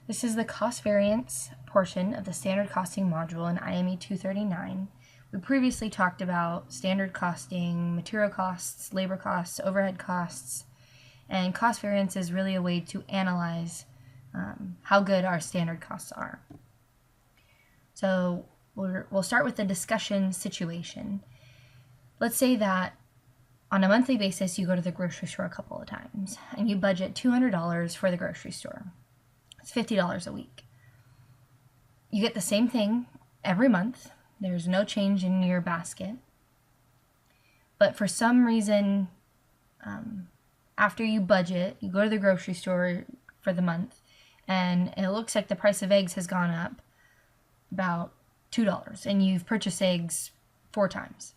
This is the cost variance portion of the standard costing module in IME 239. We previously talked about standard costing, material costs, labor costs, overhead costs, and cost variance is really a way to analyze how good our standard costs are. So we'll start with the discussion situation. Let's say that on a monthly basis you go to the grocery store a couple of times and you budget $200 for the grocery store. It's $50 a week. You get the same thing every month. There's no change in your basket. But for some reason, after you budget, you go to the grocery store for the month, and it looks like the price of eggs has gone up about $2, and you've purchased eggs 4 times.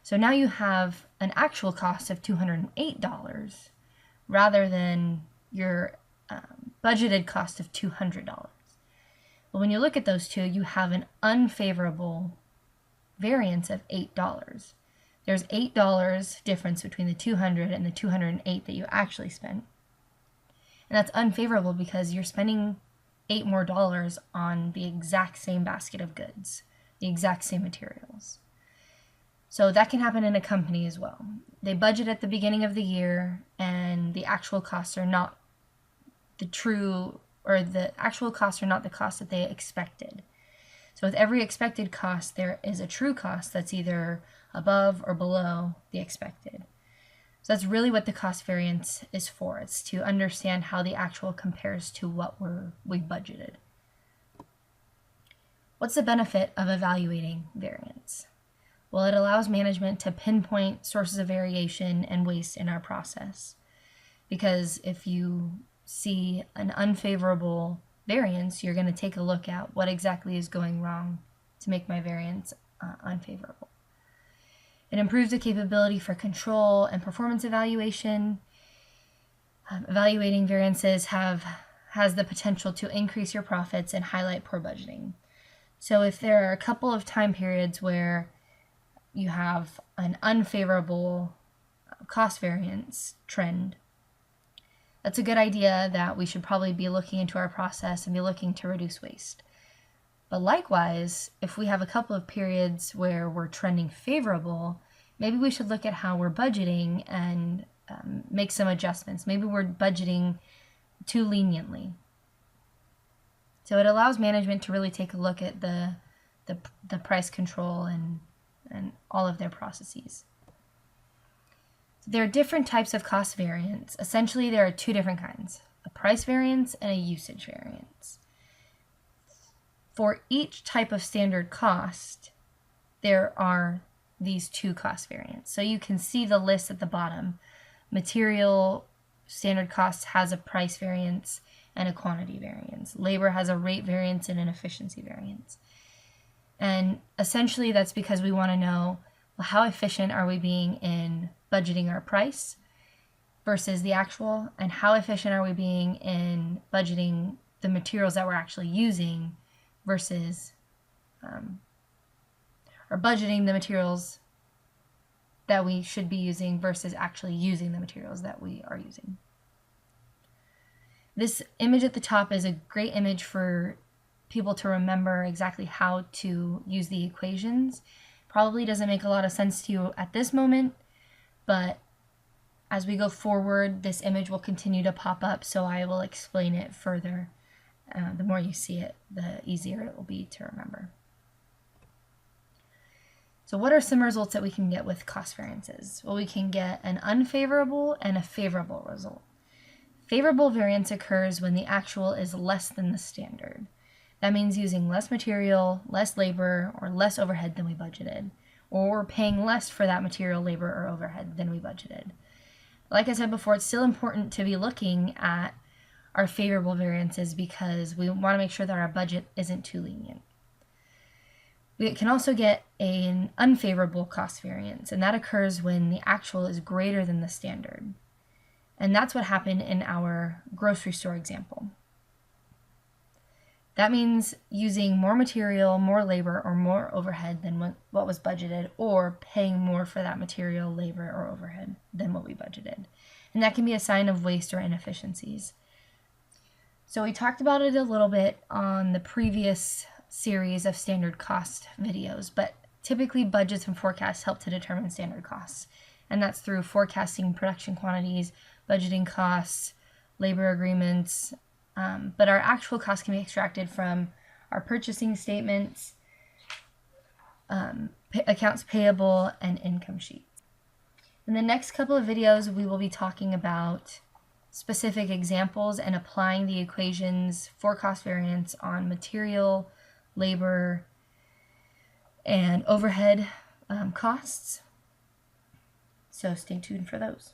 So now you have an actual cost of $208 rather than your budgeted cost of $200. Well, when you look at those two, you have an unfavorable variance of $8. There's $8 difference between the $200 and the $208 that you actually spent. And that's unfavorable because you're spending $8 more on the exact same basket of goods, the exact same materials. So that can happen in a company as well. They budget at the beginning of the year and the actual costs are not the actual costs are not the cost that they expected. So with every expected cost, there is a true cost that's either above or below the expected. So that's really what the cost variance is for. It's to understand how the actual compares to what we budgeted. What's the benefit of evaluating variance? Well, it allows management to pinpoint sources of variation and waste in our process. Because if you see an unfavorable variance, you're going to take a look at what exactly is going wrong to make my variance unfavorable. It improves the capability for control and performance evaluation. Evaluating variances has the potential to increase your profits and highlight poor budgeting. So if there are a couple of time periods where you have an unfavorable cost variance trend, that's a good idea that we should probably be looking into our process and be looking to reduce waste. But likewise, if we have a couple of periods where we're trending favorable, maybe we should look at how we're budgeting and make some adjustments. Maybe we're budgeting too leniently. So it allows management to really take a look at the price control and all of their processes. There are different types of cost variance. Essentially, there are 2 different kinds, a price variance and a usage variance. For each type of standard cost, there are these 2 cost variants. So you can see the list at the bottom. Material standard cost has a price variance and a quantity variance. Labor has a rate variance and an efficiency variance. And essentially, that's because we want to know, well, how efficient are we being in budgeting our price versus the actual, and how efficient are we being in budgeting the materials that we're actually using versus or budgeting the materials that we should be using versus actually using the materials that we are using. This image at the top is a great image for people to remember exactly how to use the equations. Probably doesn't make a lot of sense to you at this moment, but as we go forward, this image will continue to pop up, so I will explain it further. The more you see it, the easier it will be to remember. So what are some results that we can get with cost variances? Well, we can get an unfavorable and a favorable result. Favorable variance occurs when the actual is less than the standard. That means using less material, less labor, or less overhead than we budgeted, or we're paying less for that material, labor, or overhead than we budgeted. Like I said before, it's still important to be looking at our favorable variances because we want to make sure that our budget isn't too lenient. We can also get an unfavorable cost variance, and that occurs when the actual is greater than the standard. And that's what happened in our grocery store example. That means using more material, more labor, or more overhead than what was budgeted, or paying more for that material, labor, or overhead than what we budgeted. And that can be a sign of waste or inefficiencies. So we talked about it a little bit on the previous series of standard cost videos, but typically budgets and forecasts help to determine standard costs. And that's through forecasting production quantities, budgeting costs, labor agreements, but our actual costs can be extracted from our purchasing statements, accounts payable, and income sheets. In the next couple of videos, we will be talking about specific examples and applying the equations for cost variance on material, labor, and overhead costs. So stay tuned for those.